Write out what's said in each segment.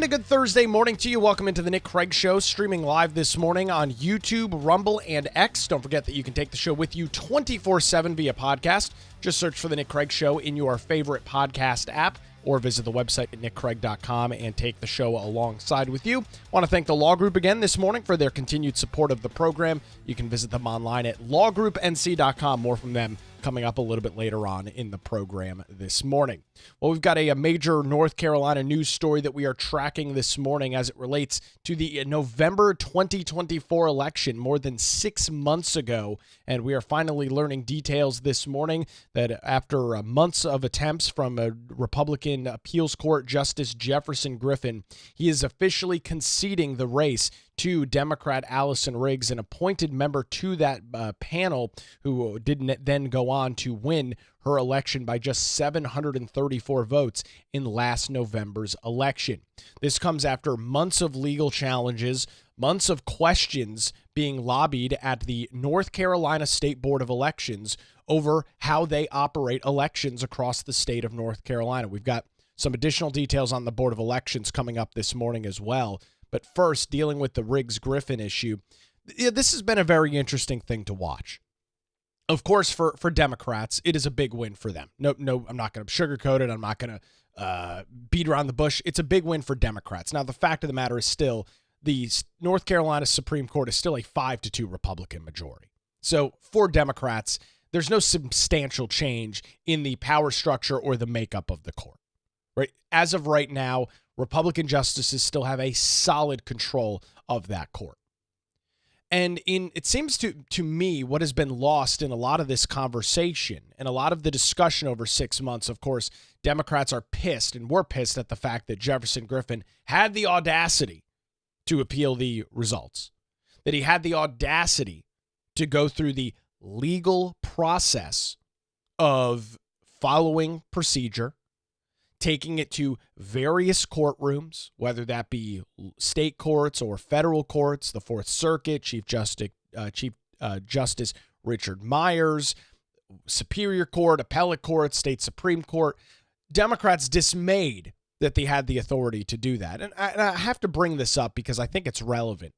And a good Thursday morning to you. Welcome into the Nick Craig Show, streaming live this morning on YouTube, Rumble, and X. Don't forget that you can take the show with you 24/7 via podcast. Just search for the Nick Craig Show in your favorite podcast app, or visit the website at nickcraig.com and take the show alongside with you. Want to thank the Law Group again this morning for their continued support of the program. You can visit them online at lawgroupnc.com. More from them coming up a little bit later on in the program this morning. Well, we've got a major North Carolina news story that we are tracking this morning as it relates to the November 2024 election more than 6 months ago. And we are finally learning details this morning that after months of attempts from a Republican appeals court Justice Jefferson Griffin, he is officially conceding the race to Democrat Allison Riggs, an appointed member to that panel who didn't then go on to win her election by just 734 votes in last November's election. This comes after months of legal challenges, months of questions being lobbied at the North Carolina State Board of Elections over how they operate elections across the state of North Carolina. We've got some additional details on the Board of Elections coming up this morning as well. But first, dealing with the Riggs-Griffin issue, this has been a very interesting thing to watch. Of course, for Democrats, it is a big win for them. No, I'm not going to sugarcoat it. I'm not going to beat around the bush. It's a big win for Democrats. Now, the fact of the matter is still the North Carolina Supreme Court is still a 5-2 Republican majority. So for Democrats, there's no substantial change in the power structure or the makeup of the court. Right? As of right now, Republican justices still have a solid control of that court. And it seems to me what has been lost in a lot of this conversation and a lot of the discussion over 6 months, of course, Democrats are pissed and were pissed at the fact that Jefferson Griffin had the audacity to appeal the results, that he had the audacity to go through the legal process of following procedure, taking it to various courtrooms, whether that be state courts or federal courts, the Fourth Circuit, Chief Justice Richard Myers, Superior Court, Appellate Court, State Supreme Court. Democrats dismayed that they had the authority to do that. And I have to bring this up because I think it's relevant.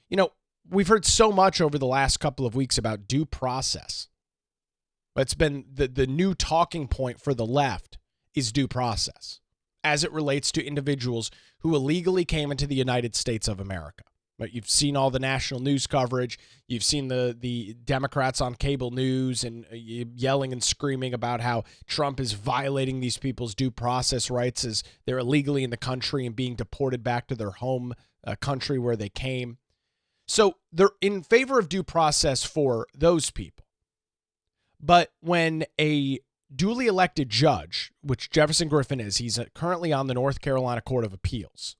You know, we've heard so much over the last couple of weeks about due process. It's been the new talking point for the left is due process as it relates to individuals who illegally came into the United States of America. But you've seen all the national news coverage. You've seen the Democrats on cable news and yelling and screaming about how Trump is violating these people's due process rights as they're illegally in the country and being deported back to their home country where they came. So they're in favor of due process for those people. But when a duly elected judge, which Jefferson Griffin is, he's currently on the North Carolina Court of Appeals.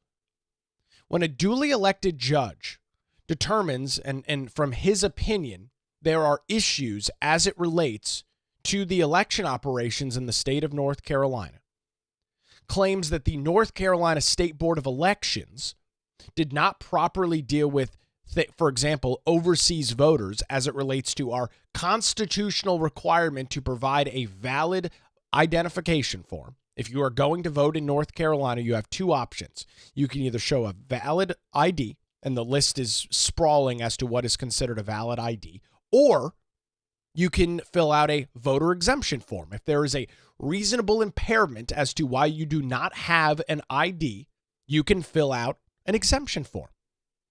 When a duly elected judge determines, and from his opinion, there are issues as it relates to the election operations in the state of North Carolina, claims that the North Carolina State Board of Elections did not properly deal with, for example, overseas voters as it relates to our constitutional requirement to provide a valid identification form. If you are going to vote in North Carolina, you have two options. You can either show a valid ID, and the list is sprawling as to what is considered a valid ID, or you can fill out a voter exemption form. If there is a reasonable impairment as to why you do not have an ID, you can fill out an exemption form.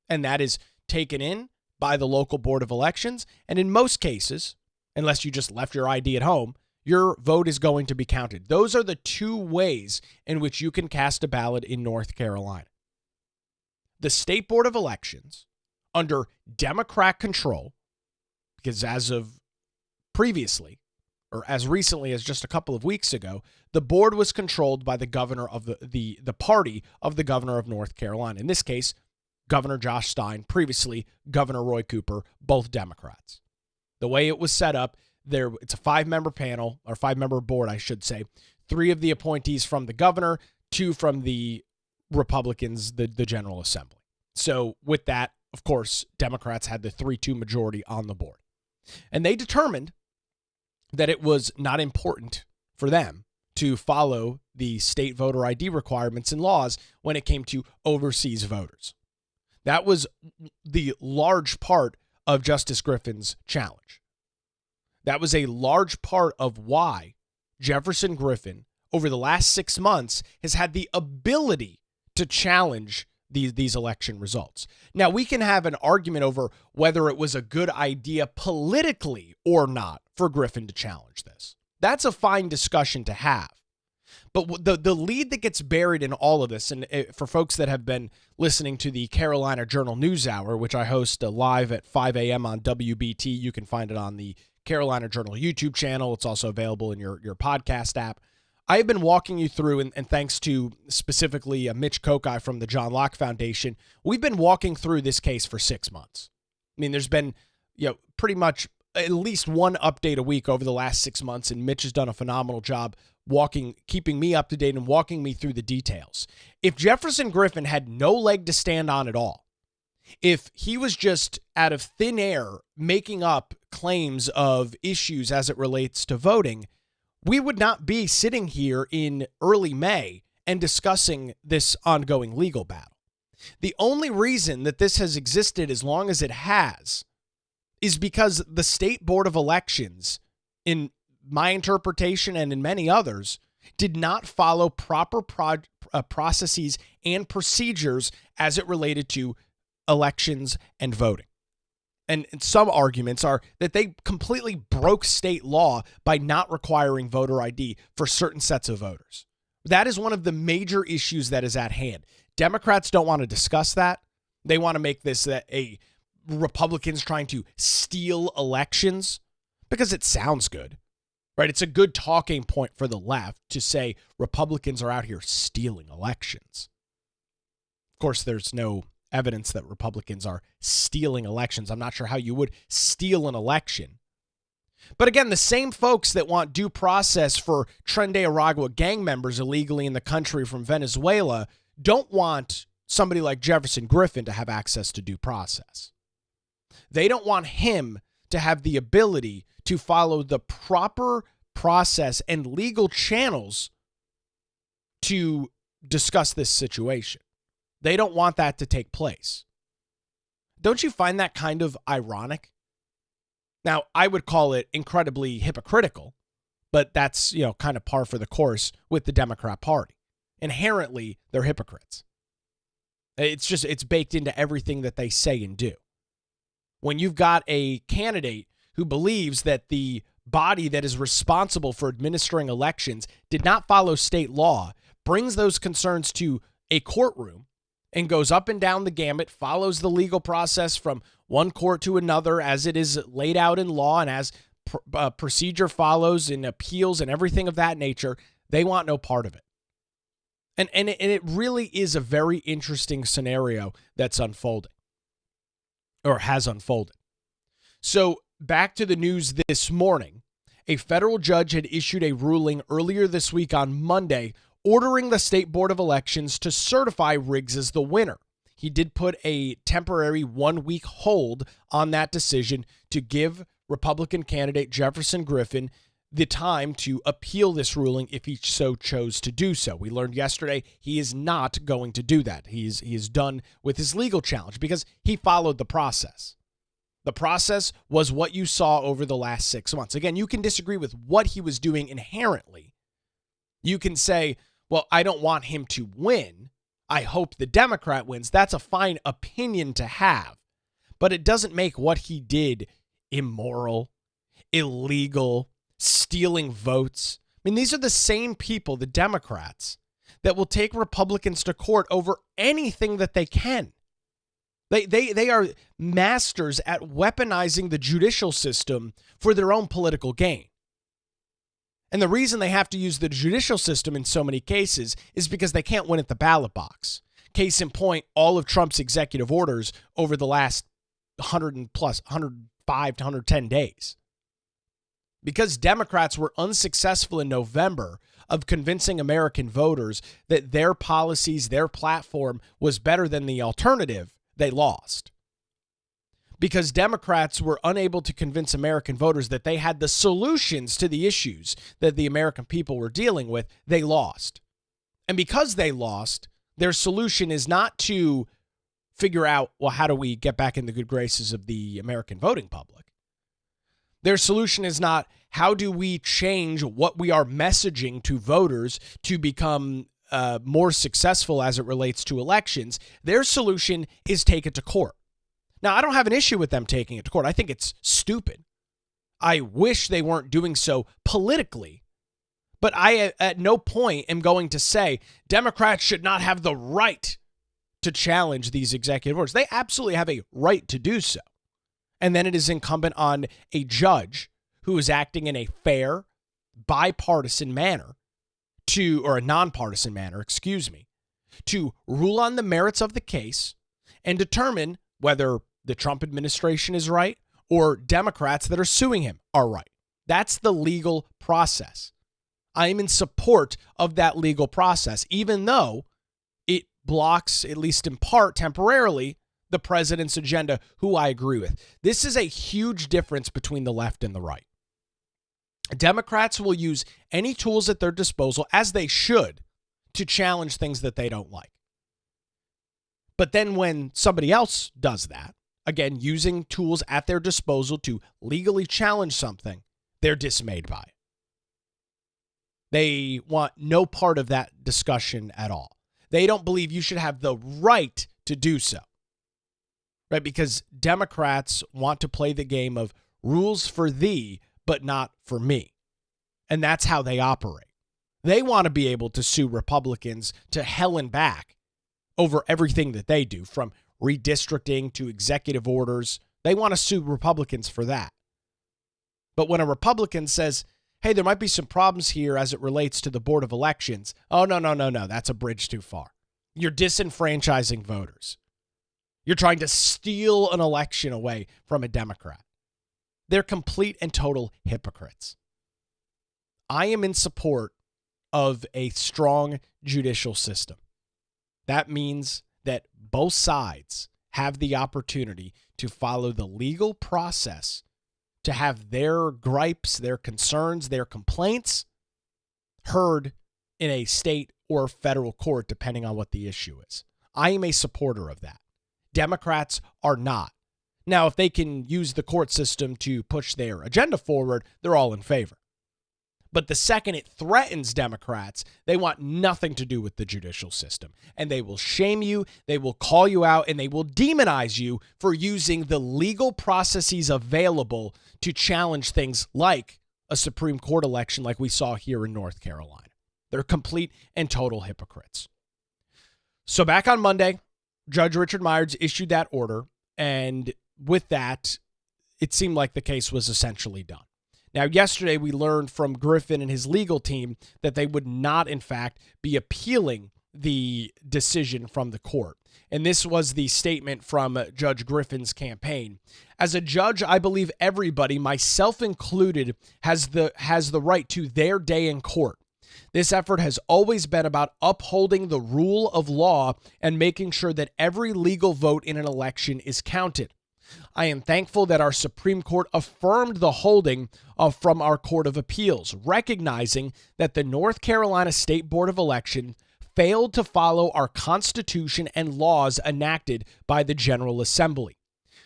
And that is taken in by the local board of elections. And in most cases, unless you just left your ID at home, your vote is going to be counted. Those are the two ways in which you can cast a ballot in North Carolina. The State Board of Elections, under Democrat control, because as of previously, or as recently as just a couple of weeks ago, the board was controlled by the governor of the party of the governor of North Carolina. In this case, Governor Josh Stein, previously Governor Roy Cooper, both Democrats. The way it was set up, it's a 5-member panel, or 5-member board, I should say. 3 of the appointees from the governor, 2 from the Republicans, the General Assembly. So with that, of course, Democrats had the 3-2 majority on the board. And they determined that it was not important for them to follow the state voter ID requirements and laws when it came to overseas voters. That was the large part of Justice Griffin's challenge. That was a large part of why Jefferson Griffin, over the last 6 months, has had the ability to challenge these election results. Now, we can have an argument over whether it was a good idea politically or not for Griffin to challenge this. That's a fine discussion to have. But the lead that gets buried in all of this, and for folks that have been listening to the Carolina Journal News Hour, which I host live at 5 a.m. on WBT, you can find it on the Carolina Journal YouTube channel. It's also available in your podcast app. I have been walking you through, and thanks to specifically Mitch Kokai from the John Locke Foundation, we've been walking through this case for 6 months. I mean, there's been pretty much at least one update a week over the last 6 months, and Mitch has done a phenomenal job keeping me up to date and walking me through the details. If Jefferson Griffin had no leg to stand on at all, if he was just out of thin air making up claims of issues as it relates to voting, we would not be sitting here in early May and discussing this ongoing legal battle. The only reason that this has existed as long as it has is because the State Board of Elections, in my interpretation and in many others, did not follow proper processes and procedures as it related to elections and voting. And some arguments are that they completely broke state law by not requiring voter ID for certain sets of voters. That is one of the major issues that is at hand. Democrats don't want to discuss that. They want to make this a Republicans trying to steal elections because it sounds good, right? It's a good talking point for the left to say Republicans are out here stealing elections. Of course, there's no evidence that Republicans are stealing elections. I'm not sure how you would steal an election. But again, the same folks that want due process for Tren de Aragua gang members illegally in the country from Venezuela don't want somebody like Jefferson Griffin to have access to due process. They don't want him to have the ability to follow the proper process and legal channels to discuss this situation. They don't want that to take place. Don't you find that kind of ironic? Now, I would call it incredibly hypocritical, but that's, kind of par for the course with the Democrat Party. Inherently, they're hypocrites. It's baked into everything that they say and do. When you've got a candidate who believes that the body that is responsible for administering elections did not follow state law, brings those concerns to a courtroom, and goes up and down the gamut, follows the legal process from one court to another as it is laid out in law and as procedure follows in appeals and everything of that nature, they want no part of it. And it really is a very interesting scenario that's unfolding or has unfolded. So back to the news this morning, a federal judge had issued a ruling earlier this week on Monday ordering the State Board of Elections to certify Riggs as the winner. He did put a temporary 1-week hold on that decision to give Republican candidate Jefferson Griffin the time to appeal this ruling if he so chose to do so. We learned yesterday he is not going to do that. He is done with his legal challenge because he followed the process. The process was what you saw over the last 6 months. Again, you can disagree with what he was doing inherently. You can say, well, I don't want him to win. I hope the Democrat wins. That's a fine opinion to have. But it doesn't make what he did immoral, illegal, stealing votes. I mean, these are the same people, the Democrats, that will take Republicans to court over anything that they can. They are masters at weaponizing the judicial system for their own political gain. And the reason they have to use the judicial system in so many cases is because they can't win at the ballot box. Case in point, all of Trump's executive orders over the last 105 to 110 days. Because Democrats were unsuccessful in November of convincing American voters that their policies, their platform was better than the alternative, they lost. because Democrats were unable to convince American voters that they had the solutions to the issues that the American people were dealing with. They lost. And because they lost, their solution is not to figure out, well, how do we get back in the good graces of the American voting public? Their solution is not, how do we change what we are messaging to voters to become more successful as it relates to elections. Their solution is take it to court. Now, I don't have an issue with them taking it to court. I think it's stupid. I wish they weren't doing so politically. But I, at no point, am going to say Democrats should not have the right to challenge these executive orders. They absolutely have a right to do so. And then it is incumbent on a judge who is acting in a fair, bipartisan manner or a nonpartisan manner, to rule on the merits of the case and determine whether the Trump administration is right or Democrats that are suing him are right. That's the legal process. I am in support of that legal process, even though it blocks, at least in part temporarily, the president's agenda, who I agree with. This is a huge difference between the left and the right. Democrats will use any tools at their disposal, as they should, to challenge things that they don't like. But then when somebody else does that, again, using tools at their disposal to legally challenge something, they're dismayed by it. They want no part of that discussion at all. They don't believe you should have the right to do so, right? Because Democrats want to play the game of rules for thee, but not for me. And that's how they operate. They want to be able to sue Republicans to hell and back over everything that they do, from redistricting to executive orders. They want to sue Republicans for that. But when a Republican says, hey, there might be some problems here as it relates to the Board of Elections, oh, no, that's a bridge too far. You're disenfranchising voters. You're trying to steal an election away from a Democrat. They're complete and total hypocrites. I am in support of a strong judicial system. That means that both sides have the opportunity to follow the legal process to have their gripes, their concerns, their complaints heard in a state or federal court, depending on what the issue is. I am a supporter of that. Democrats are not. Now, if they can use the court system to push their agenda forward, they're all in favor. But the second it threatens Democrats, they want nothing to do with the judicial system. And they will shame you, they will call you out, and they will demonize you for using the legal processes available to challenge things like a Supreme Court election like we saw here in North Carolina. They're complete and total hypocrites. So back on Monday, Judge Richard Myers issued that order, and with that, it seemed like the case was essentially done. Now, yesterday we learned from Griffin and his legal team that they would not, in fact, be appealing the decision from the court. And this was the statement from Judge Griffin's campaign. As a judge, I believe everybody, myself included, has the right to their day in court. This effort has always been about upholding the rule of law and making sure that every legal vote in an election is counted. I am thankful that our Supreme Court affirmed the holding from our Court of Appeals, recognizing that the North Carolina State Board of Election failed to follow our Constitution and laws enacted by the General Assembly.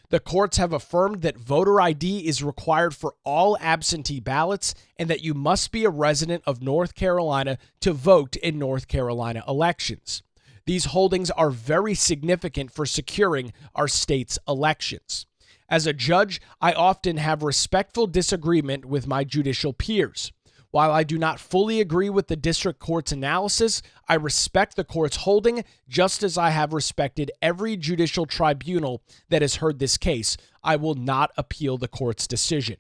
The courts have affirmed that voter ID is required for all absentee ballots and that you must be a resident of North Carolina to vote in North Carolina elections. These holdings are very significant for securing our state's elections. As a judge, I often have respectful disagreement with my judicial peers. While I do not fully agree with the district court's analysis, I respect the court's holding just as I have respected every judicial tribunal that has heard this case. I will not appeal the court's decision.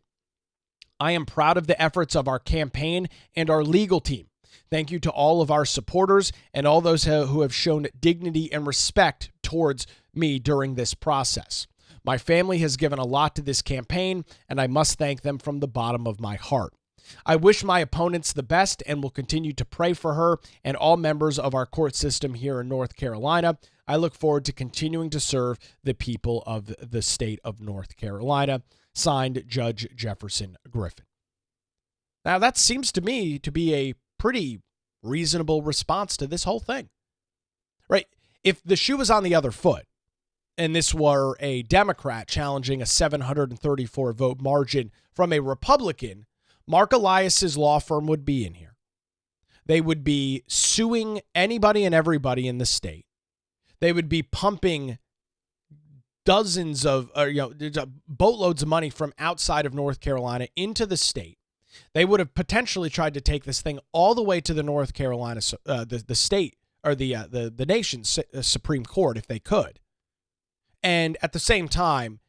I am proud of the efforts of our campaign and our legal team. Thank you to all of our supporters and all those who have shown dignity and respect towards me during this process. My family has given a lot to this campaign, and I must thank them from the bottom of my heart. I wish my opponents the best and will continue to pray for her and all members of our court system here in North Carolina. I look forward to continuing to serve the people of the state of North Carolina. Signed, Judge Jefferson Griffin. Now, that seems to me to be a pretty reasonable response to this whole thing, right? If the shoe was on the other foot and this were a Democrat challenging a 734 vote margin from a Republican, Mark Elias's law firm would be in here. They would be suing anybody and everybody in the state. They would be pumping dozens of, boatloads of money from outside of North Carolina into the state. They would have potentially tried to take this thing all the way to the North Carolina, the state or the nation's Supreme Court if they could. And at the same time,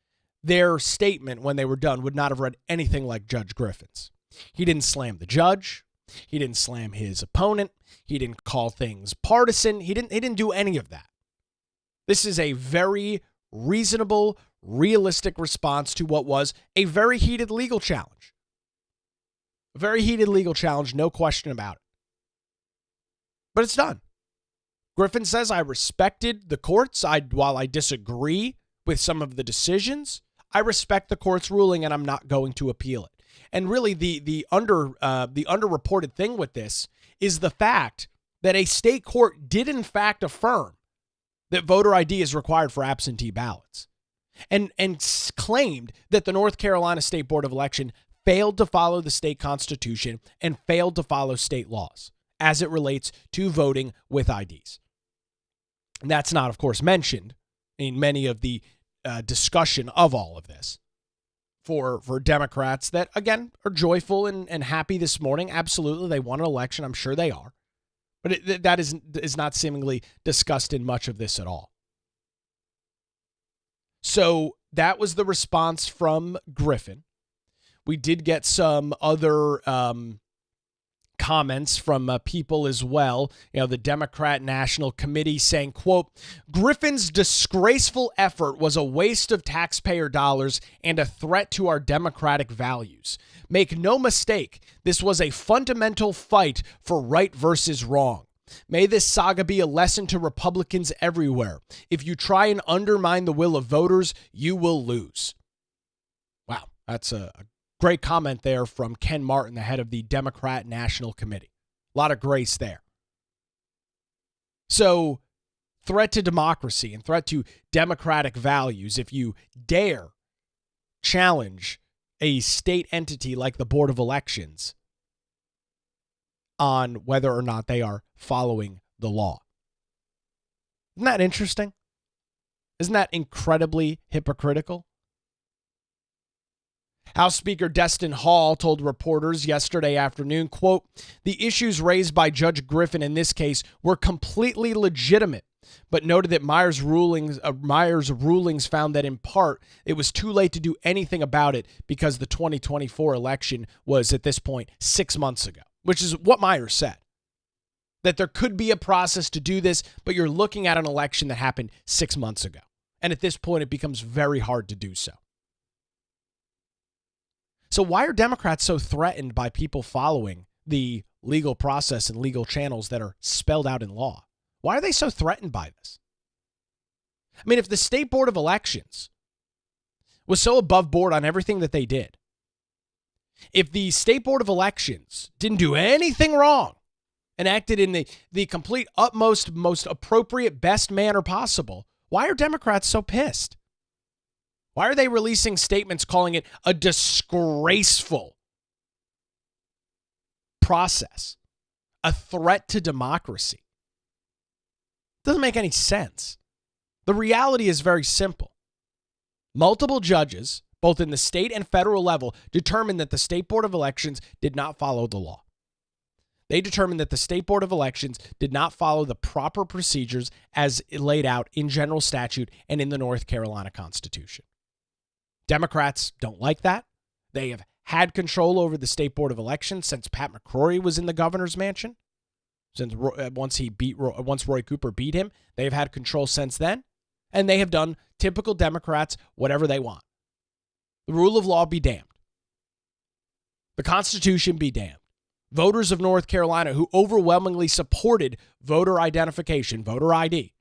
their statement when they were done would not have read anything like Judge Griffin's. He didn't slam the judge. He didn't slam his opponent. He didn't call things partisan. He didn't do any of that. This is a very reasonable, realistic response to what was a very heated legal challenge. A very heated legal challenge, no question about it. But it's done. Griffin says, I respected the courts. While I disagree with some of the decisions, I respect the court's ruling and I'm not going to appeal it. And really the underreported thing with this is the fact that a state court did in fact affirm that voter ID is required for absentee ballots and claimed that the North Carolina State Board of Election failed to follow the state constitution and failed to follow state laws as it relates to voting with IDs. And that's not, of course, mentioned in many of the discussion of all of this. For Democrats that, again, are joyful and happy this morning, absolutely, they won an election. I'm sure they are. But that is not seemingly discussed in much of this at all. So that was the response from Griffin. We did get some other comments from people as well. The Democrat National Committee saying, quote, Griffin's disgraceful effort was a waste of taxpayer dollars and a threat to our democratic values. Make no mistake, this was a fundamental fight for right versus wrong. May this saga be a lesson to Republicans everywhere. If you try and undermine the will of voters, you will lose. Wow, that's a great comment there from Ken Martin, the head of the Democrat National Committee. A lot of grace there. So, threat to democracy and threat to democratic values if you dare challenge a state entity like the Board of Elections on whether or not they are following the law. Isn't that interesting? Isn't that incredibly hypocritical? House Speaker Destin Hall told reporters yesterday afternoon, quote, the issues raised by Judge Griffin in this case were completely legitimate, but noted that Myers' rulings found that in part it was too late to do anything about it because the 2024 election was at this point 6 months ago, which is what Myers said. That there could be a process to do this, but you're looking at an election that happened 6 months ago. And at this point, it becomes very hard to do so. So why are Democrats so threatened by people following the legal process and legal channels that are spelled out in law? Why are they so threatened by this? I mean, if the State Board of Elections was so above board on everything that they did, if the State Board of Elections didn't do anything wrong and acted in the complete utmost, most appropriate, best manner possible, why are Democrats so pissed? Why are they releasing statements calling it a disgraceful process, a threat to democracy? Doesn't make any sense. The reality is very simple. Multiple judges, both in the state and federal level, determined that the State Board of Elections did not follow the law. They determined that the State Board of Elections did not follow the proper procedures as laid out in general statute and in the North Carolina Constitution. Democrats don't like that. They have had control over the State Board of Elections since Pat McCrory was in the governor's mansion. Once Roy Cooper beat him, they have had control since then, and they have done typical Democrats whatever they want. The rule of law be damned. The Constitution be damned. Voters of North Carolina who overwhelmingly supported voter identification, voter ID,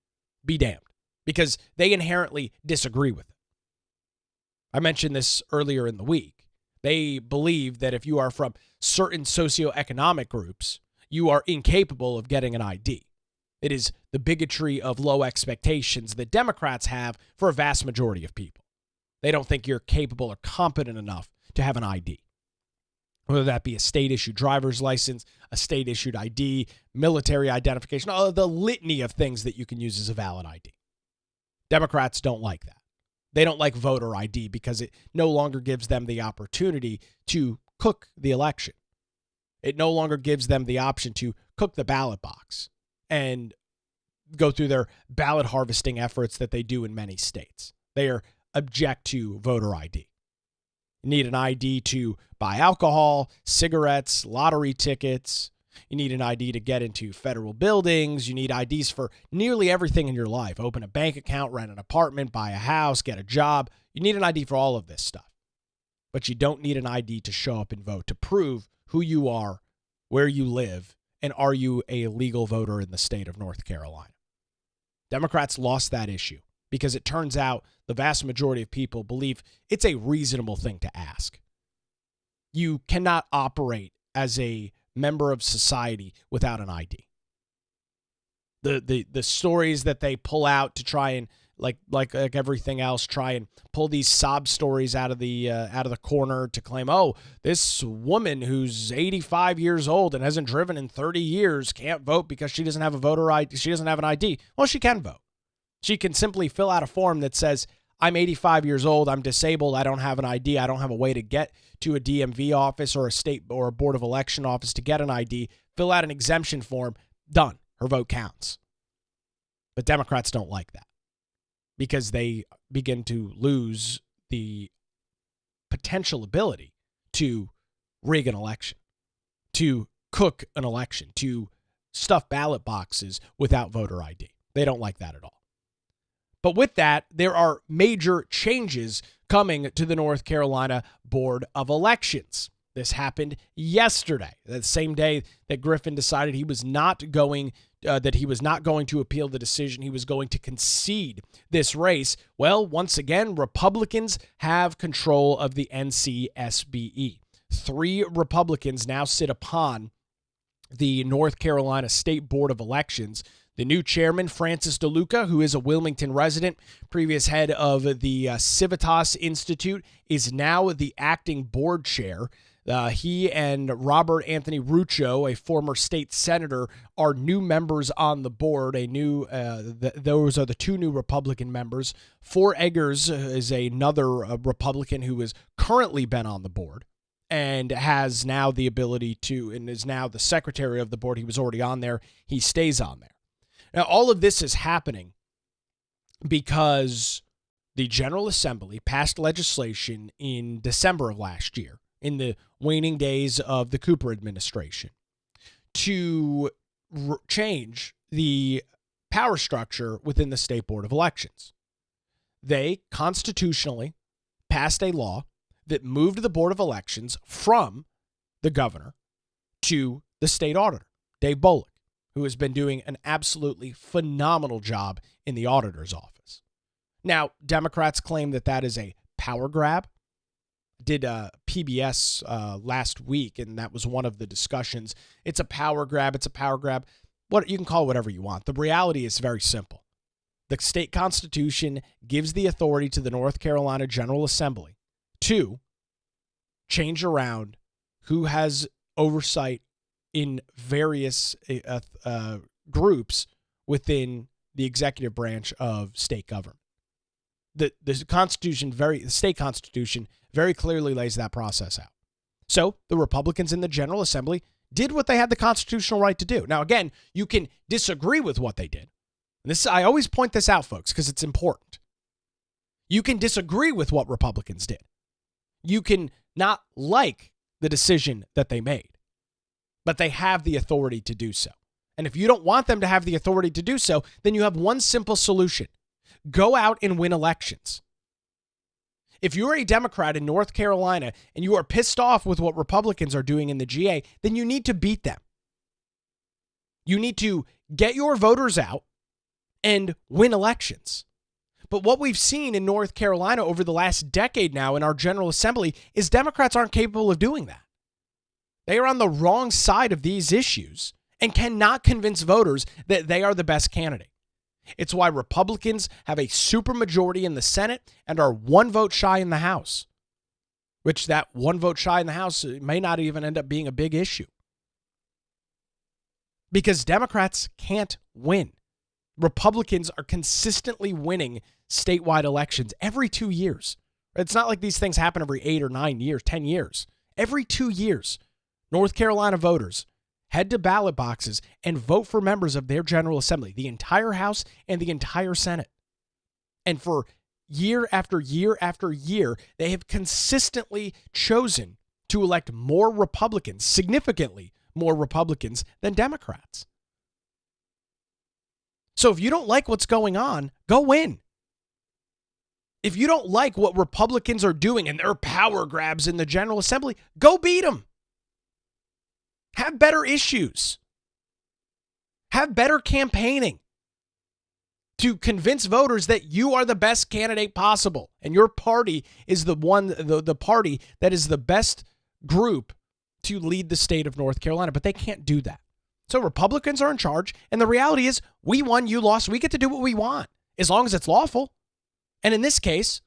be damned, because they inherently disagree with it. I mentioned this earlier in the week. They believe that if you are from certain socioeconomic groups, you are incapable of getting an ID. It is the bigotry of low expectations that Democrats have for a vast majority of people. They don't think you're capable or competent enough to have an ID. Whether that be a state-issued driver's license, a state-issued ID, military identification, all the litany of things that you can use as a valid ID. Democrats don't like that. They don't like voter ID because it no longer gives them the opportunity to cook the election. It no longer gives them the option to cook the ballot box and go through their ballot harvesting efforts that they do in many states. They are object to voter ID. You need an ID to buy alcohol, cigarettes, lottery tickets. You need an ID to get into federal buildings. You need IDs for nearly everything in your life. Open a bank account, rent an apartment, buy a house, get a job. You need an ID for all of this stuff. But you don't need an ID to show up and vote, to prove who you are, where you live, and are you a legal voter in the state of North Carolina. Democrats lost that issue because it turns out the vast majority of people believe it's a reasonable thing to ask. You cannot operate as a member of society without an ID. The stories that they pull out to try and like everything else, try and pull these sob stories out of the corner to claim, oh, this woman who's 85 years old and hasn't driven in 30 years can't vote because she doesn't have a voter ID. She doesn't have an ID. Well, she can vote. She can simply fill out a form that says, I'm 85 years old, I'm disabled, I don't have an ID, I don't have a way to get to a DMV office or a state or a board of election office to get an ID, fill out an exemption form, done. Her vote counts. But Democrats don't like that because they begin to lose the potential ability to rig an election, to cook an election, to stuff ballot boxes without voter ID. They don't like that at all. But with that, there are major changes coming to the North Carolina Board of Elections. This happened yesterday, the same day that Griffin decided he was not going to appeal the decision. He was going to concede this race. Well, once again, Republicans have control of the NCSBE. 3 Republicans now sit upon the North Carolina State Board of Elections. The new chairman, Francis DeLuca, who is a Wilmington resident, previous head of the Civitas Institute, is now the acting board chair. He and Robert Anthony Ruccio, a former state senator, are new members on the board. Those are the 2 new Republican members. Fort Eggers is another Republican who has currently been on the board and has now the ability to, and is now the secretary of the board. He was already on there. He stays on there. Now, all of this is happening because the General Assembly passed legislation in December of last year, in the waning days of the Cooper administration, to change the power structure within the State Board of Elections. They constitutionally passed a law that moved the Board of Elections from the governor to the state auditor, Dave Bollick, who has been doing an absolutely phenomenal job in the auditor's office. Now, Democrats claim that that is a power grab. Did PBS last week, and that was one of the discussions. It's a power grab. It's a power grab. What you can call it whatever you want. The reality is very simple. The state constitution gives the authority to the North Carolina General Assembly to change around who has oversight in various groups within the executive branch of state government. The state constitution very clearly lays that process out. So the Republicans in the General Assembly did what they had the constitutional right to do. Now, again, you can disagree with what they did. And I always point this out, folks, because it's important. You can disagree with what Republicans did. You can not like the decision that they made. But they have the authority to do so. And if you don't want them to have the authority to do so, then you have one simple solution. Go out and win elections. If you're a Democrat in North Carolina and you are pissed off with what Republicans are doing in the GA, then you need to beat them. You need to get your voters out and win elections. But what we've seen in North Carolina over the last decade now in our General Assembly is Democrats aren't capable of doing that. They are on the wrong side of these issues and cannot convince voters that they are the best candidate. It's why Republicans have a supermajority in the Senate and are one vote shy in the House, which that one vote shy in the House may not even end up being a big issue. Because Democrats can't win. Republicans are consistently winning statewide elections every 2 years. It's not like these things happen every 8 or 9 years, 10 years. Every 2 years, North Carolina voters head to ballot boxes and vote for members of their General Assembly, the entire House and the entire Senate. And for year after year after year, they have consistently chosen to elect more Republicans, significantly more Republicans than Democrats. So if you don't like what's going on, go win. If you don't like what Republicans are doing and their power grabs in the General Assembly, go beat them. Have better issues. Have better campaigning to convince voters that you are the best candidate possible and your party is the party that is the best group to lead the state of North Carolina. But they can't do that. So Republicans are in charge, and the reality is we won, you lost. We get to do what we want as long as it's lawful. And in this case,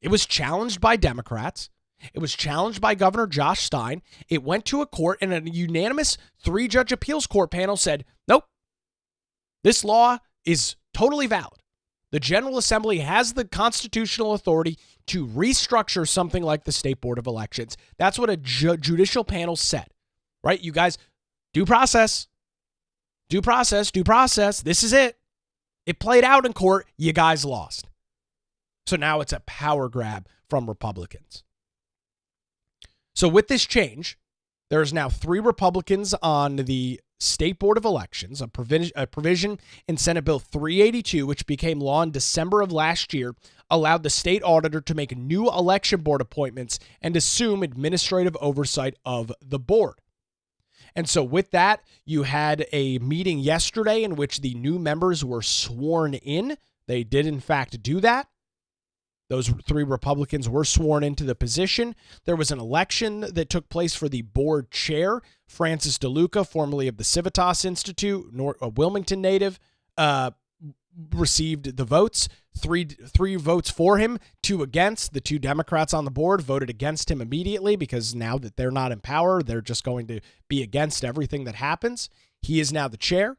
it was challenged by Democrats. It was challenged by Governor Josh Stein. It went to a court, and a unanimous 3-judge appeals court panel said, nope, this law is totally valid. The General Assembly has the constitutional authority to restructure something like the State Board of Elections. That's what a judicial panel said, right? You guys, due process. Due process, due process. This is it. It played out in court. You guys lost. So now it's a power grab from Republicans. So with this change, there's now 3 Republicans on the State Board of Elections. A provision in Senate Bill 382, which became law in December of last year, allowed the state auditor to make new election board appointments and assume administrative oversight of the board. And so with that, you had a meeting yesterday in which the new members were sworn in. They did, in fact, do that. Those 3 Republicans were sworn into the position. There was an election that took place for the board chair. Francis DeLuca, formerly of the Civitas Institute, a Wilmington native, received the votes. Three votes for him, 2 against. The 2 Democrats on the board voted against him immediately because now that they're not in power, they're just going to be against everything that happens. He is now the chair.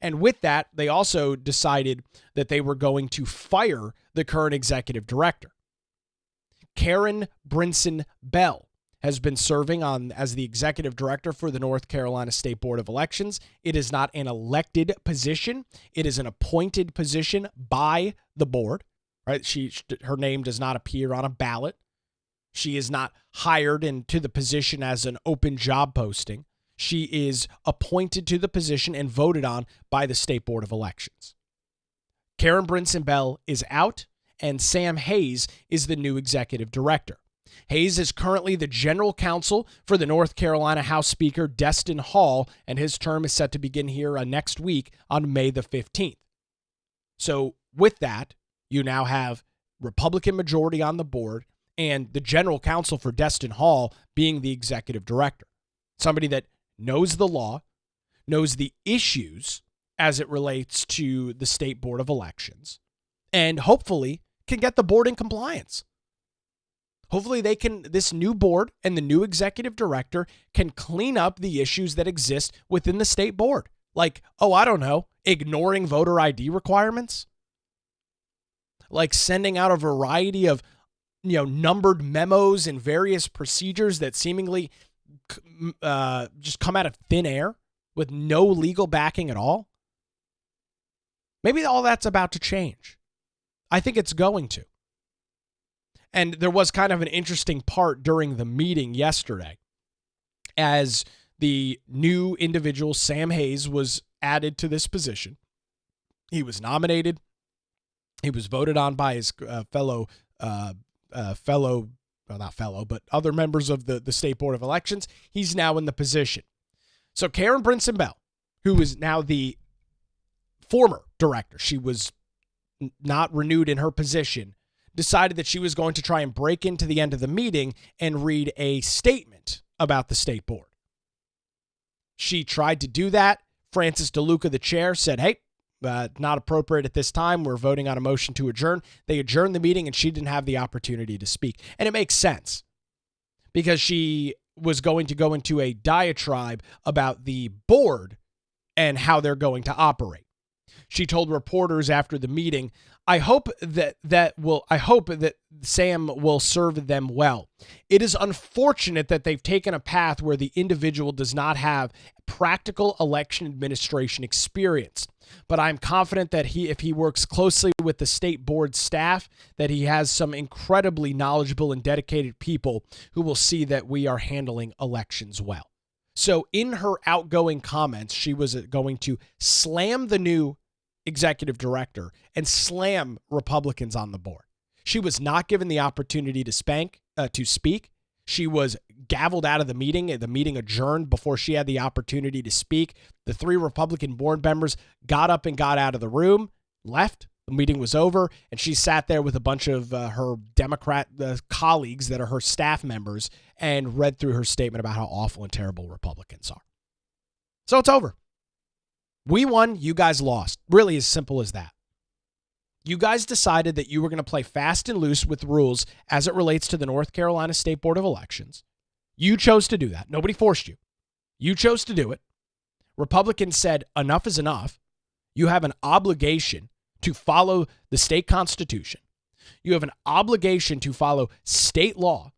And with that, they also decided that they were going to fire the current executive director. Karen Brinson Bell has been serving as the executive director for the North Carolina State Board of Elections. It is not an elected position. It is an appointed position by the board. Right? Her name does not appear on a ballot. She is not hired into the position as an open job posting. She is appointed to the position and voted on by the State Board of Elections. Karen Brinson Bell is out, and Sam Hayes is the new executive director. Hayes is currently the general counsel for the North Carolina House Speaker Destin Hall, and his term is set to begin here next week on May the 15th. So with that, you now have Republican majority on the board and the general counsel for Destin Hall being the executive director. Somebody that knows the law, knows the issues as it relates to the State Board of Elections, and hopefully can get the board in compliance. Hopefully this new board and the new executive director can clean up the issues that exist within the state board. Like, I don't know, ignoring voter ID requirements. Like sending out a variety of, numbered memos and various procedures that seemingly just come out of thin air with no legal backing at all. Maybe all that's about to change. I think it's going to. And there was kind of an interesting part during the meeting yesterday as the new individual, Sam Hayes, was added to this position. He was nominated. He was voted on by his fellow other members of the State Board of Elections. He's now in the position. So Karen Brinson Bell, who is now the former director, she was not renewed in her position, decided that she was going to try and break into the end of the meeting and read a statement about the state board. She tried to do that. Francis DeLuca, the chair, said, hey, not appropriate at this time. We're voting on a motion to adjourn. They adjourned the meeting and she didn't have the opportunity to speak. And it makes sense because she was going to go into a diatribe about the board and how they're going to operate. She told reporters after the meeting, I hope that Sam will serve them well. It is unfortunate that they've taken a path where the individual does not have practical election administration experience. But I'm confident that if he works closely with the state board staff, that he has some incredibly knowledgeable and dedicated people who will see that we are handling elections well. So in her outgoing comments, she was going to slam the new executive director and slam Republicans on the board. She was not given the opportunity to speak. She was gavelled out of the meeting. The meeting adjourned before she had the opportunity to speak. The 3 Republican board members got up and got out of the room, left. The meeting was over, and she sat there with a bunch of her Democrat colleagues that are her staff members and read through her statement about how awful and terrible Republicans are. So it's over. We won, you guys lost. Really as simple as that. You guys decided that you were going to play fast and loose with rules as it relates to the North Carolina State Board of Elections. You chose to do that. Nobody forced you. You chose to do it. Republicans said enough is enough. You have an obligation to follow the state constitution. You have an obligation to follow state law.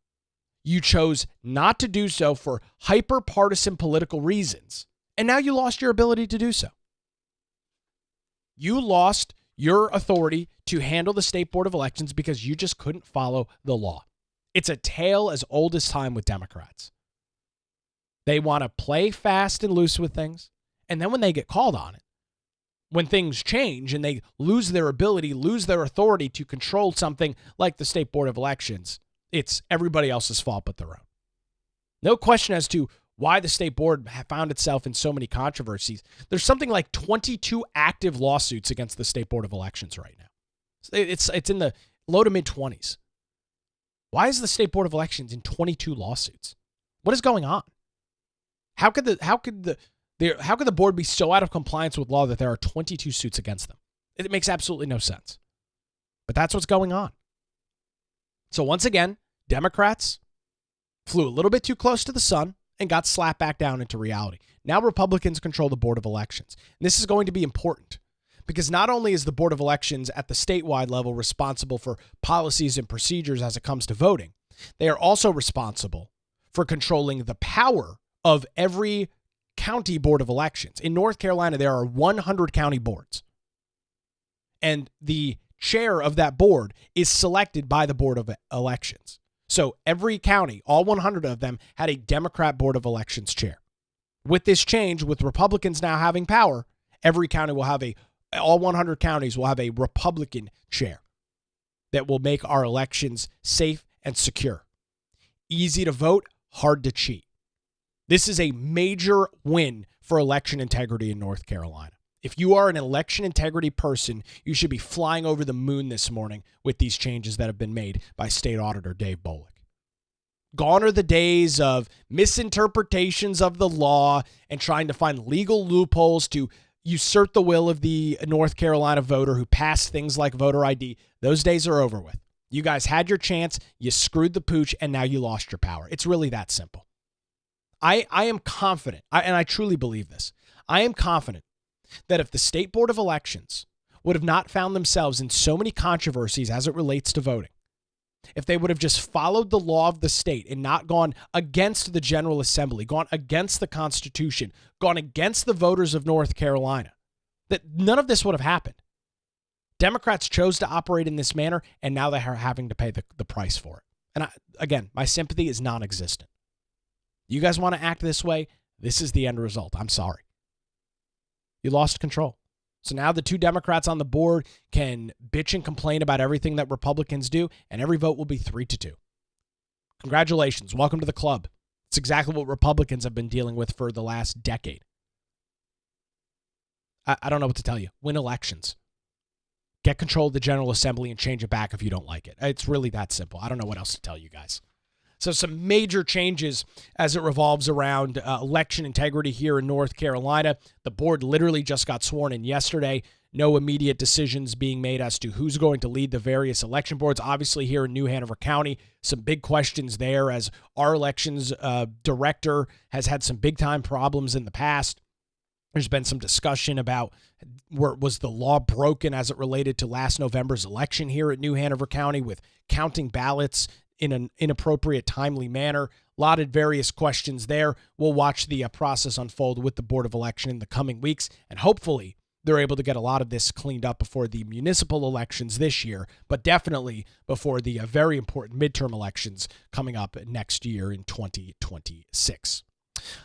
You chose not to do so for hyper-partisan political reasons. And now you lost your ability to do so. You lost your authority to handle the State Board of Elections because you just couldn't follow the law. It's a tale as old as time with Democrats. They want to play fast and loose with things, and then when they get called on it, when things change and they lose their ability, lose their authority to control something like the State Board of Elections, it's everybody else's fault but their own. No question as to why the state board found itself in so many controversies. There's something like 22 active lawsuits against the State Board of Elections right now. It's in the low to mid-20s. Why is the State Board of Elections in 22 lawsuits? What is going on? How could the board be so out of compliance with law that there are 22 suits against them? It makes absolutely no sense. But that's what's going on. So once again, Democrats flew a little bit too close to the sun and got slapped back down into reality. Now Republicans control the Board of Elections. And this is going to be important because not only is the Board of Elections at the statewide level responsible for policies and procedures as it comes to voting, they are also responsible for controlling the power of every county board of elections. In North Carolina, there are 100 county boards. And the chair of that board is selected by the Board of Elections. So every county, all 100 of them, had a Democrat Board of Elections chair. With this change, with Republicans now having power, every county will have all 100 counties will have a Republican chair that will make our elections safe and secure. Easy to vote, hard to cheat. This is a major win for election integrity in North Carolina. If you are an election integrity person, you should be flying over the moon this morning with these changes that have been made by State Auditor Dave Bolick. Gone are the days of misinterpretations of the law and trying to find legal loopholes to usurp the will of the North Carolina voter who passed things like voter ID. Those days are over with. You guys had your chance, you screwed the pooch, and now you lost your power. It's really that simple. I am confident, and I truly believe this, I am confident that if the State Board of Elections would have not found themselves in so many controversies as it relates to voting, if they would have just followed the law of the state and not gone against the General Assembly, gone against the Constitution, gone against the voters of North Carolina, that none of this would have happened. Democrats chose to operate in this manner, and now they are having to pay the price for it. And again, my sympathy is non-existent. You guys want to act this way? This is the end result. I'm sorry. You lost control. So now the two Democrats on the board can bitch and complain about everything that Republicans do, and every vote will be 3-2. Congratulations. Welcome to the club. It's exactly what Republicans have been dealing with for the last decade. I don't know what to tell you. Win elections. Get control of the General Assembly and change it back if you don't like it. It's really that simple. I don't know what else to tell you guys. So some major changes as it revolves around election integrity here in North Carolina. The board literally just got sworn in yesterday. No immediate decisions being made as to who's going to lead the various election boards. Obviously here in New Hanover County, some big questions there as our elections director has had some big time problems in the past. There's been some discussion about was the law broken as it related to last November's election here at New Hanover County with counting ballots in an inappropriate, timely manner. A lot of various questions there. We'll watch the process unfold with the Board of Election in the coming weeks, and hopefully they're able to get a lot of this cleaned up before the municipal elections this year, but definitely before the very important midterm elections coming up next year in 2026.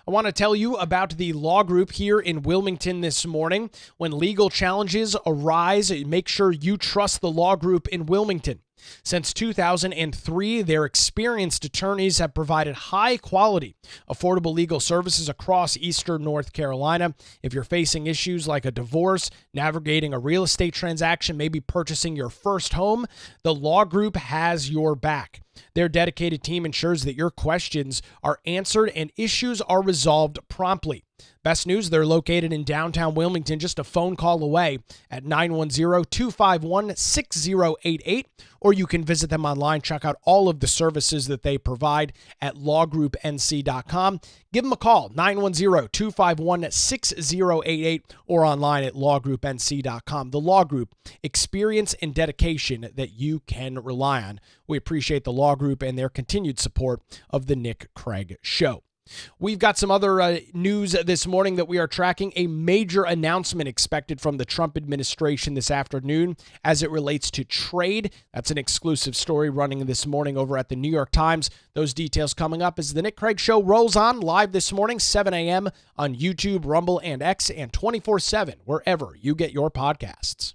I want to tell you about the law group here in Wilmington this morning. When legal challenges arise, make sure you trust the law group in Wilmington. Since 2003, their experienced attorneys have provided high-quality, affordable legal services across eastern North Carolina. If you're facing issues like a divorce, navigating a real estate transaction, maybe purchasing your first home, the law group has your back. Their dedicated team ensures that your questions are answered and issues are resolved promptly. Best news, they're located in downtown Wilmington, just a phone call away at 910-251-6088, or you can visit them online, check out all of the services that they provide at lawgroupnc.com. Give them a call, 910-251-6088, or online at lawgroupnc.com. The Law Group, experience and dedication that you can rely on. We appreciate the Law Group and their continued support of the Nick Craig Show. We've got some other news this morning that we are tracking. A major announcement expected from the Trump administration this afternoon as it relates to trade. That's an exclusive story running this morning over at the New York Times. Those details coming up as the Nick Craig Show rolls on live this morning, 7 a.m. on YouTube, Rumble, and X, and 24/7 wherever you get your podcasts.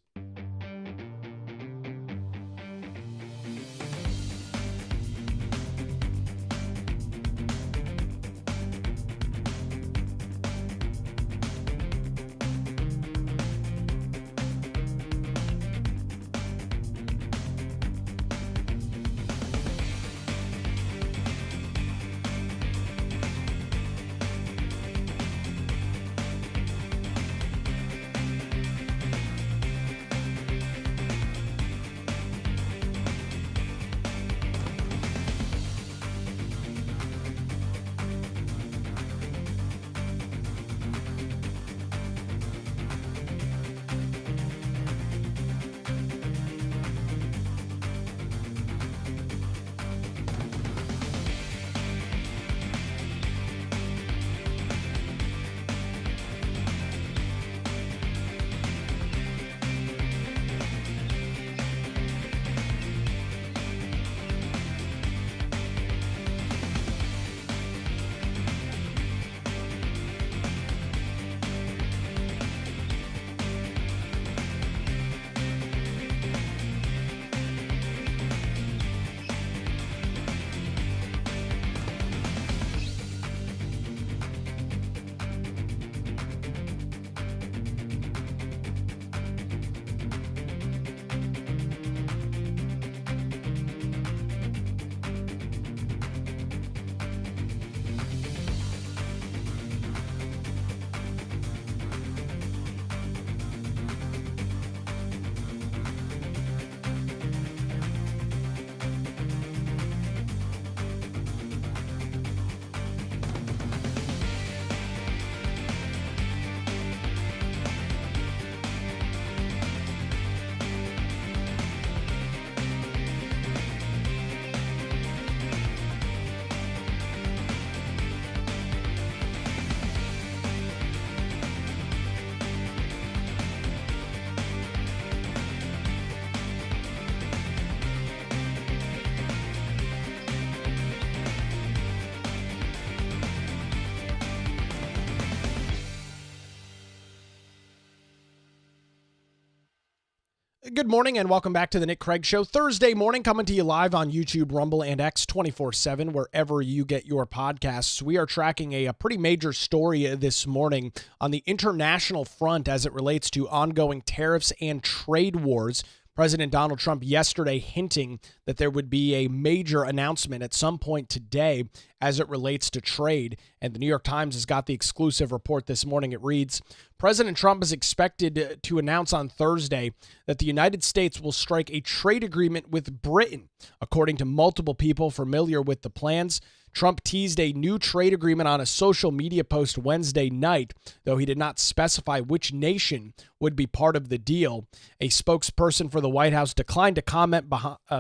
Good morning and welcome back to the Nick Craig Show. Thursday morning, coming to you live on YouTube, Rumble, and X 24/7, wherever you get your podcasts. We are tracking a pretty major story this morning on the international front as it relates to ongoing tariffs and trade wars. President Donald Trump yesterday hinting that there would be a major announcement at some point today as it relates to trade. And the New York Times has got the exclusive report this morning. It reads, President Trump is expected to announce on Thursday that the United States will strike a trade agreement with Britain. According to multiple people familiar with the plans, Trump teased a new trade agreement on a social media post Wednesday night, though he did not specify which nation would be part of the deal. A spokesperson for the White House declined to comment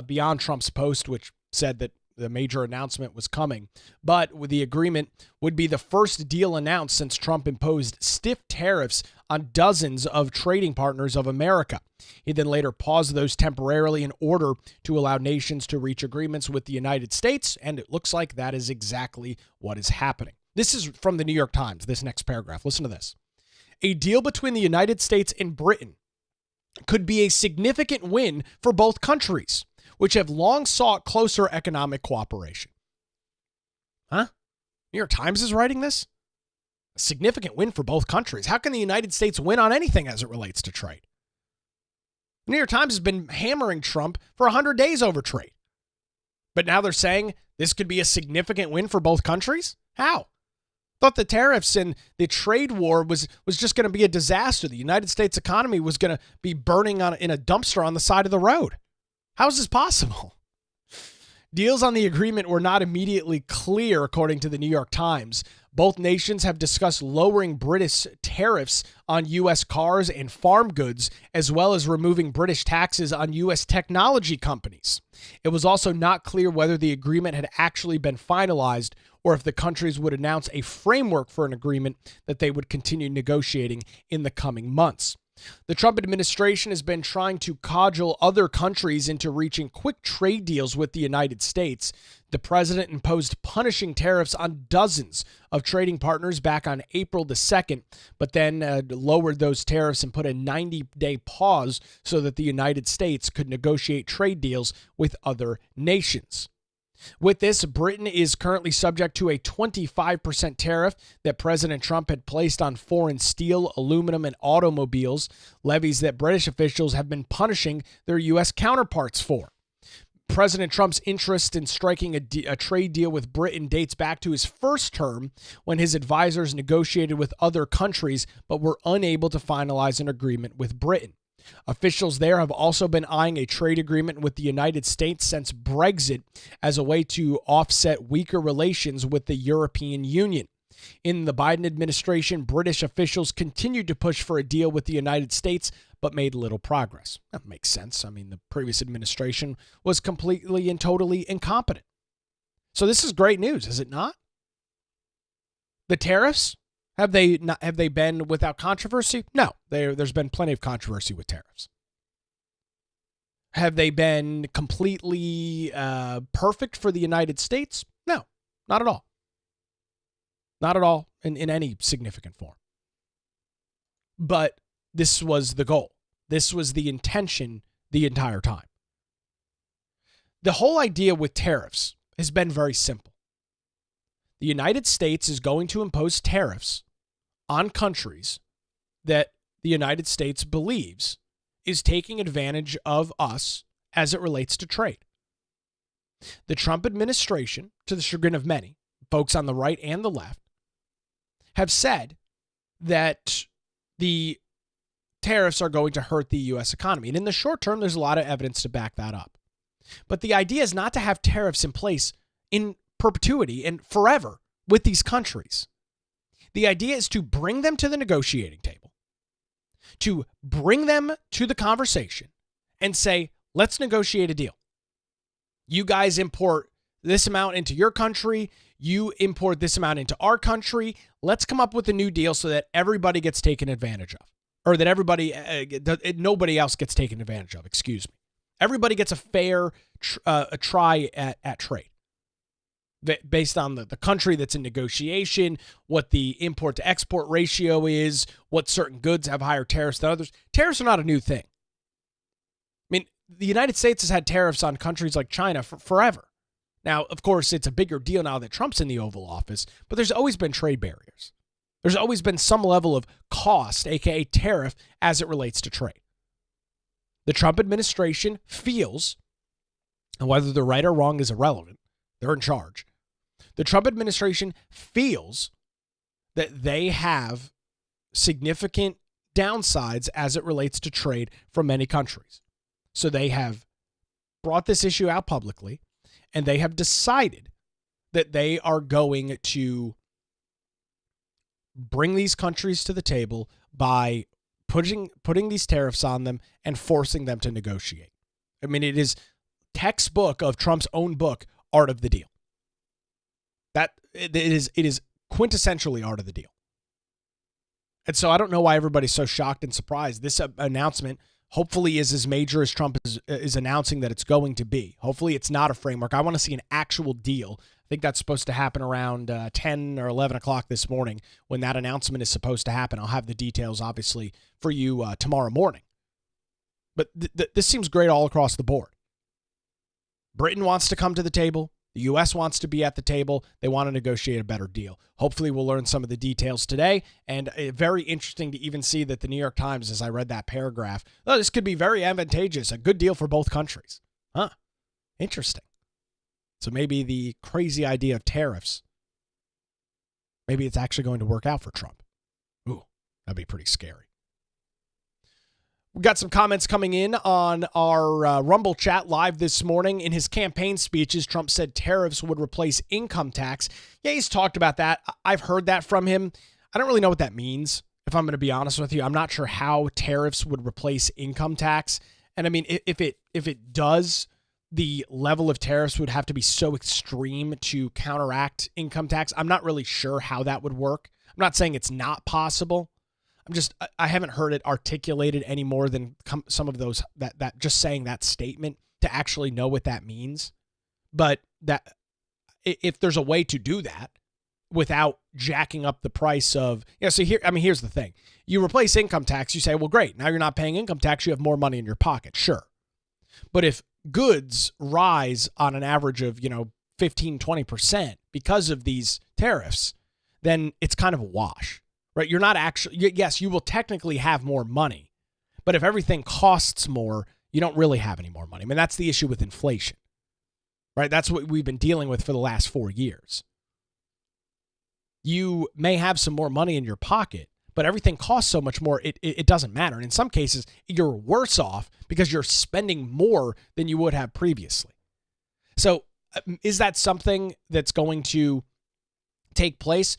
beyond Trump's post, which said that the major announcement was coming. But the agreement would be the first deal announced since Trump imposed stiff tariffs on dozens of trading partners of America. He then later paused those temporarily in order to allow nations to reach agreements with the United States, and it looks like that is exactly what is happening. This is from the New York Times, this next paragraph. Listen to this. A deal between the United States and Britain could be a significant win for both countries, which have long sought closer economic cooperation. Huh? New York Times is writing this? A significant win for both countries. How can the United States win on anything as it relates to trade? The New York Times has been hammering Trump for 100 days over trade. But now they're saying this could be a significant win for both countries? How? Thought the tariffs and the trade war was just going to be a disaster. The United States economy was going to be burning in a dumpster on the side of the road. How is this possible? Deals on the agreement were not immediately clear, according to the New York Times. Both nations have discussed lowering British tariffs on U.S. cars and farm goods, as well as removing British taxes on U.S. technology companies. It was also not clear whether the agreement had actually been finalized or if the countries would announce a framework for an agreement that they would continue negotiating in the coming months. The Trump administration has been trying to cajole other countries into reaching quick trade deals with the United States. The president imposed punishing tariffs on dozens of trading partners back on April the 2nd, but then lowered those tariffs and put a 90-day pause so that the United States could negotiate trade deals with other nations. With this, Britain is currently subject to a 25% tariff that President Trump had placed on foreign steel, aluminum, and automobiles, levies that British officials have been punishing their U.S. counterparts for. President Trump's interest in striking a trade deal with Britain dates back to his first term when his advisors negotiated with other countries but were unable to finalize an agreement with Britain. Officials there have also been eyeing a trade agreement with the United States since Brexit as a way to offset weaker relations with the European Union. In the Biden administration, British officials continued to push for a deal with the United States, but made little progress. That makes sense. I mean, the previous administration was completely and totally incompetent. So this is great news, is it not? The tariffs? Have they been without controversy? No, there's been plenty of controversy with tariffs. Have they been completely perfect for the United States? No, not at all. Not at all in any significant form. But this was the goal. This was the intention the entire time. The whole idea with tariffs has been very simple. The United States is going to impose tariffs on countries that the United States believes is taking advantage of us as it relates to trade. The Trump administration, to the chagrin of many, folks on the right and the left, have said that the tariffs are going to hurt the U.S. economy. And in the short term, there's a lot of evidence to back that up. But the idea is not to have tariffs in place in perpetuity and forever with these countries. The idea is to bring them to the negotiating table, to bring them to the conversation and say, let's negotiate a deal. You guys import this amount into your country. You import this amount into our country. Let's come up with a new deal so that everybody gets taken advantage of, or that nobody else gets taken advantage of. Excuse me. Everybody gets a fair try at trade based on the country that's in negotiation, what the import to export ratio is, what certain goods have higher tariffs than others. Tariffs are not a new thing. the United States has had tariffs on countries like China for forever. Now, of course, it's a bigger deal now that Trump's in the Oval Office, but there's always been trade barriers. There's always been some level of cost, aka tariff, as it relates to trade. The Trump administration feels, and whether they're right or wrong is irrelevant, they're in charge. The Trump administration feels that they have significant downsides as it relates to trade from many countries. So they have brought this issue out publicly, and they have decided that they are going to bring these countries to the table by putting these tariffs on them and forcing them to negotiate. I mean, it is textbook of Trump's own book, Art of the Deal. That it is quintessentially art of the deal. And so I don't know why everybody's so shocked and surprised. This announcement hopefully is as major as Trump is announcing that it's going to be. Hopefully it's not a framework. I want to see an actual deal. I think that's supposed to happen around 10 or 11 o'clock this morning when that announcement is supposed to happen. I'll have the details, obviously, for you tomorrow morning. But this seems great all across the board. Britain wants to come to the table. The U.S. wants to be at the table. They want to negotiate a better deal. Hopefully, we'll learn some of the details today. And very interesting to even see that the New York Times, as I read that paragraph, oh, this could be very advantageous, a good deal for both countries. Huh. Interesting. So maybe the crazy idea of tariffs, maybe it's actually going to work out for Trump. Ooh, that'd be pretty scary. We got some comments coming in on our Rumble chat live this morning. In his campaign speeches, Trump said tariffs would replace income tax. Yeah, he's talked about that. I've heard that from him. I don't really know what that means, if I'm going to be honest with you. I'm not sure how tariffs would replace income tax. And I mean, if it does, the level of tariffs would have to be so extreme to counteract income tax. I'm not really sure how that would work. I'm not saying it's not possible. I haven't heard it articulated any more than some of those that just saying that statement to actually know what that means. But that if there's a way to do that without jacking up the price of, so here's the thing. You replace income tax, you say, well, great. Now you're not paying income tax. You have more money in your pocket. Sure. But if goods rise on an average of, 15, 20% because of these tariffs, then it's kind of a wash. Right? You're not actually, yes, you will technically have more money, but if everything costs more, you don't really have any more money. I mean, that's the issue with inflation, right? That's what we've been dealing with for the last 4 years. You may have some more money in your pocket, but everything costs so much more, it doesn't matter. And in some cases, you're worse off because you're spending more than you would have previously. So is that something that's going to take place?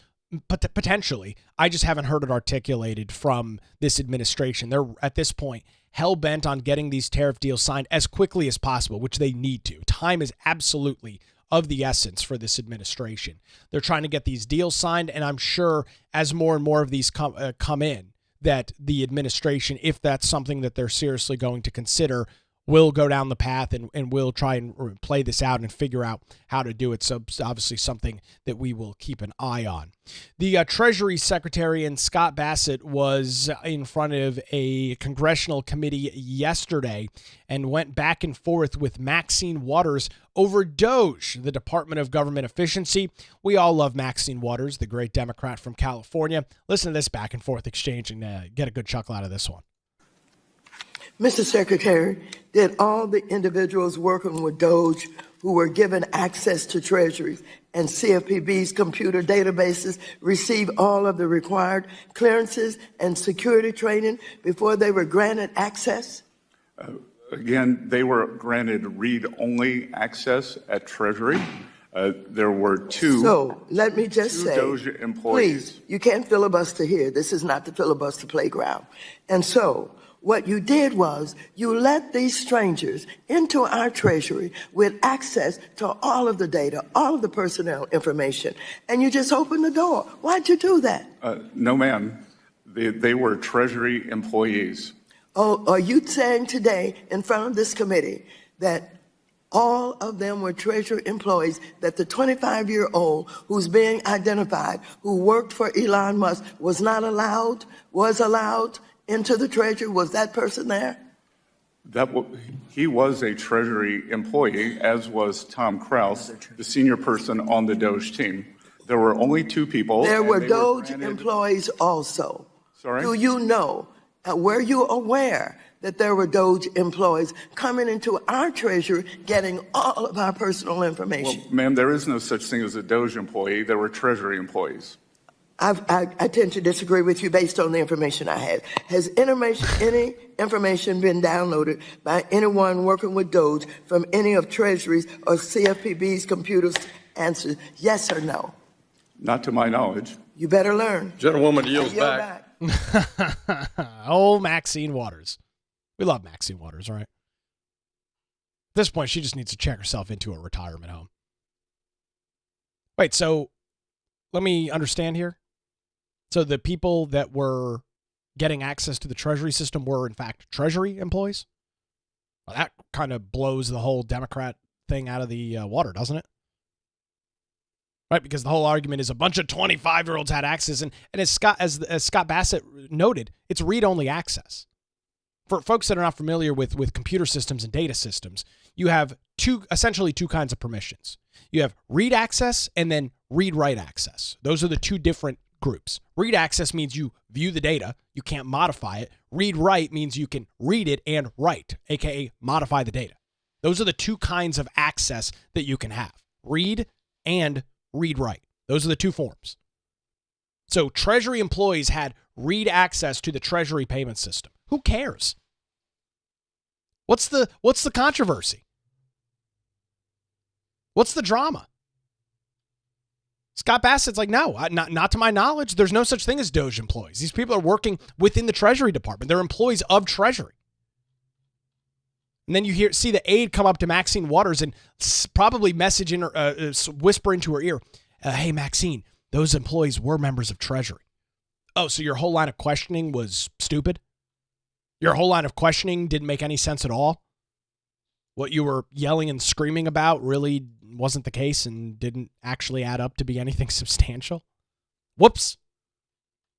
Potentially. I just haven't heard it articulated from this administration. They're, at this point, hell-bent on getting these tariff deals signed as quickly as possible, which they need to. Time is absolutely of the essence for this administration. They're trying to get these deals signed, and I'm sure as more and more of these come in, that the administration, if that's something that they're seriously going to consider, will go down the path and will try and play this out and figure out how to do it. So it's obviously something that we will keep an eye on. The Treasury Secretary and Scott Bassett was in front of a congressional committee yesterday and went back and forth with Maxine Waters over DOGE, the Department of Government Efficiency. We all love Maxine Waters, the great Democrat from California. Listen to this back and forth exchange and get a good chuckle out of this one. Mr. Secretary, did all the individuals working with DOGE who were given access to Treasury's and CFPB's computer databases receive all of the required clearances and security training before they were granted access? Again, they were granted read-only access at Treasury. There were two. So let me just say, DOGE employees. Please, you can't filibuster here. This is not the filibuster playground. And so what you did was you let these strangers into our Treasury with access to all of the data, all of the personnel information, and you just opened the door. Why'd you do that? No, ma'am. They were Treasury employees. Oh, are you saying today in front of this committee that all of them were Treasury employees, that the 25-year-old who's being identified, who worked for Elon Musk, was allowed into the Treasury? Was that person there? He was a Treasury employee, as was Tom Kraus, the senior person on the Doge team. There were only two people. There were Doge employees also. Sorry? Do you know, were you aware that there were Doge employees coming into our Treasury getting all of our personal information? Well, ma'am, there is no such thing as a Doge employee. There were Treasury employees. I tend to disagree with you based on the information I had. Has any information been downloaded by anyone working with Doge from any of Treasury's or CFPB's computers? Answer yes or no. Not to my knowledge. You better learn. Gentlewoman yields back. Oh, Maxine Waters. We love Maxine Waters, right? At this point, she just needs to check herself into a retirement home. Wait, so let me understand here. So the people that were getting access to the Treasury system were, in fact, Treasury employees? Well, that kind of blows the whole Democrat thing out of the water, doesn't it? Right, because the whole argument is a bunch of 25-year-olds had access, and as Scott Bassett noted, it's read-only access. For folks that are not familiar with computer systems and data systems, you have essentially two kinds of permissions. You have read access and then read-write access. Those are the two different groups. Read access means you view the data, you can't modify it. Read-write means you can read it and write, aka modify the data. Those are the two kinds of access that you can have. Read and read-write. Those are the two forms. So Treasury employees had read access to the Treasury payment system. Who cares? What's the controversy? What's the drama? Scott Bassett's like, no, not to my knowledge. There's no such thing as Doge employees. These people are working within the Treasury Department. They're employees of Treasury. And then you see the aide come up to Maxine Waters and probably message in her, whisper into her ear, hey, Maxine, those employees were members of Treasury. Oh, so your whole line of questioning was stupid? Your whole line of questioning didn't make any sense at all? What you were yelling and screaming about really wasn't the case and didn't actually add up to be anything substantial? Whoops.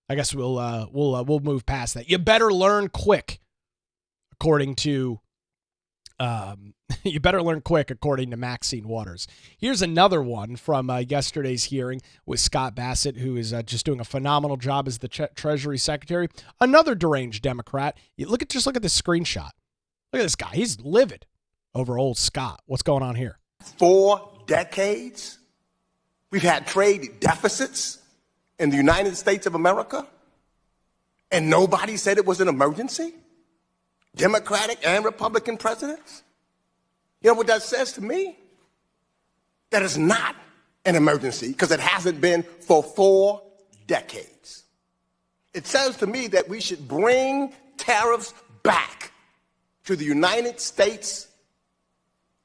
I guess we'll move past that. You better learn quick, according to Maxine Waters. Here's another one from yesterday's hearing with Scott Bassett, who is just doing a phenomenal job as the Treasury Secretary. Another deranged Democrat. Look at this screenshot. Look at this guy. He's livid over old Scott. What's going on here? 4 decades, we've had trade deficits in the United States of America, and nobody said it was an emergency? Democratic and Republican presidents? You know what that says to me? That it's not an emergency because it hasn't been for 4 decades. It says to me that we should bring tariffs back to the United States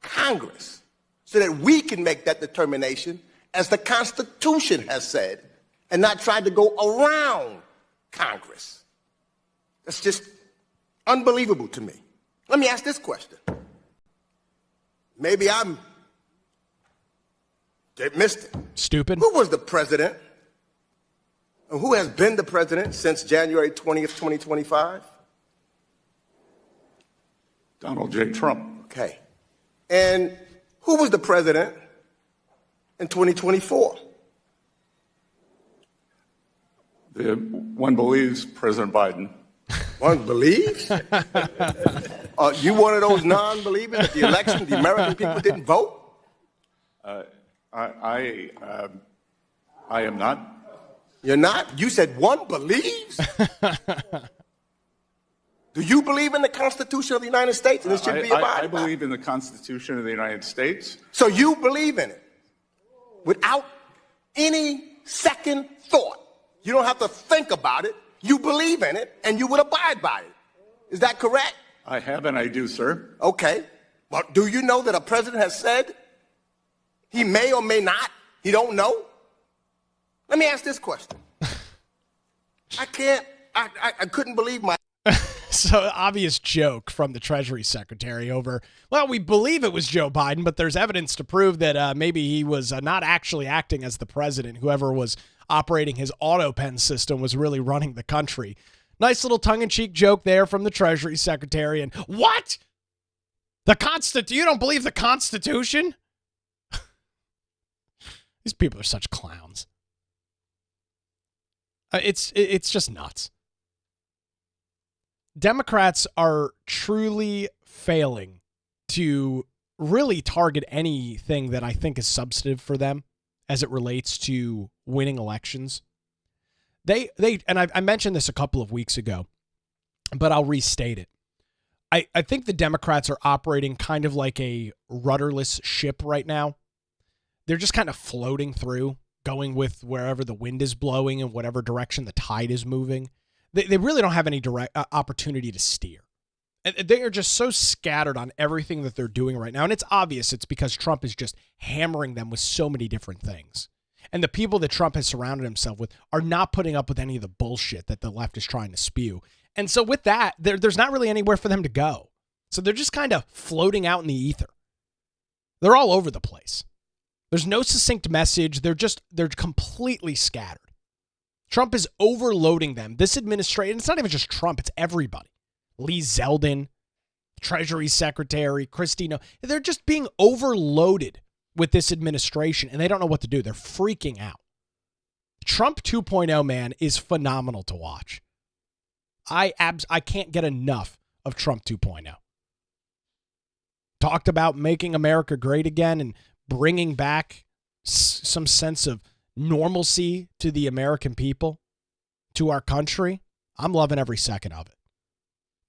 Congress so that we can make that determination as the Constitution has said and not try to go around Congress. That's just unbelievable to me. Let me ask this question. Maybe they missed it. Stupid. Who was the president? And who has been the president since January 20th, 2025? Donald J. Trump. Okay. And who was the president in 2024? One believes President Biden. One believes? You one of those non-believers at the election, the American people didn't vote? I am not. You're not? You said one believes? Do you believe in the Constitution of the United States and it should be abided by? I believe in the Constitution of the United States. So you believe in it without any second thought. You don't have to think about it. You believe in it and you would abide by it. Is that correct? I have and I do, sir. Okay. Well, do you know that a president has said he may or may not? He don't know? Let me ask this question. I couldn't believe my... So obvious joke from the Treasury Secretary over, well, we believe it was Joe Biden, but there's evidence to prove that maybe he was not actually acting as the president. Whoever was operating his auto pen system was really running the country. Nice little tongue-in-cheek joke there from the Treasury Secretary. And what? You don't believe the Constitution? These people are such clowns. It's just nuts. Democrats are truly failing to really target anything that I think is substantive for them as it relates to winning elections. They and I mentioned this a couple of weeks ago, but I'll restate it. I think the Democrats are operating kind of like a rudderless ship right now. They're just kind of floating through, going with wherever the wind is blowing and whatever direction the tide is moving. They really don't have any direct opportunity to steer. And they are just so scattered on everything that they're doing right now. And it's obvious it's because Trump is just hammering them with so many different things. And the people that Trump has surrounded himself with are not putting up with any of the bullshit that the left is trying to spew. And so with that, there's not really anywhere for them to go. So they're just kind of floating out in the ether. They're all over the place. There's no succinct message. They're completely scattered. Trump is overloading them. This administration, it's not even just Trump, it's everybody. Lee Zeldin, Treasury Secretary, Christine, they're just being overloaded with this administration, and they don't know what to do. They're freaking out. Trump 2.0, man, is phenomenal to watch. I can't get enough of Trump 2.0. Talked about making America great again and bringing back some sense of normalcy to the American people, to our country. I'm loving every second of it.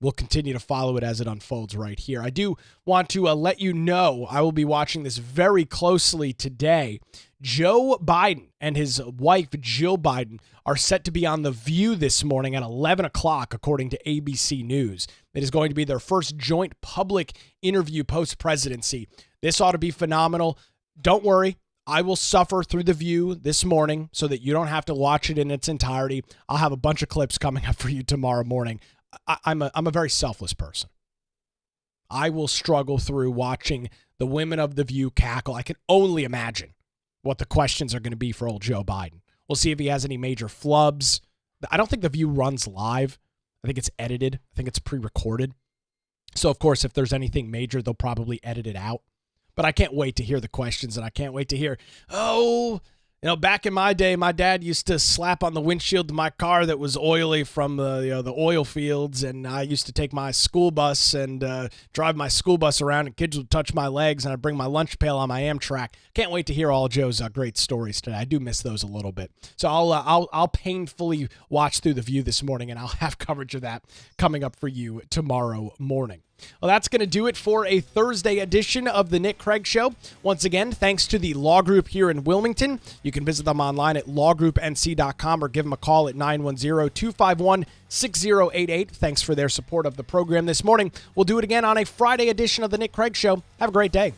We'll continue to follow it as it unfolds right here. I do want to let you know I will be watching this very closely today. Joe Biden and his wife, Jill Biden, are set to be on The View this morning at 11 o'clock, according to ABC News. It is going to be their first joint public interview post-presidency. This ought to be phenomenal. Don't worry. I will suffer through The View this morning so that you don't have to watch it in its entirety. I'll have a bunch of clips coming up for you tomorrow morning. I'm a very selfless person. I will struggle through watching the women of The View cackle. I can only imagine what the questions are going to be for old Joe Biden. We'll see if he has any major flubs. I don't think The View runs live. I think it's edited. I think it's pre-recorded. So, of course, if there's anything major, they'll probably edit it out. But I can't wait to hear the questions, and I can't wait to hear, back in my day, my dad used to slap on the windshield of my car that was oily from the oil fields, and I used to take my school bus and drive my school bus around, and kids would touch my legs, and I'd bring my lunch pail on my Amtrak. Can't wait to hear all Joe's great stories today. I do miss those a little bit. So I'll painfully watch through The View this morning, and I'll have coverage of that coming up for you tomorrow morning. Well, that's going to do it for a Thursday edition of the Nick Craig Show. Once again, thanks to the Law Group here in Wilmington. You can visit them online at lawgroupnc.com or give them a call at 910-251-6088. Thanks for their support of the program this morning. We'll do it again on a Friday edition of the Nick Craig Show. Have a great day.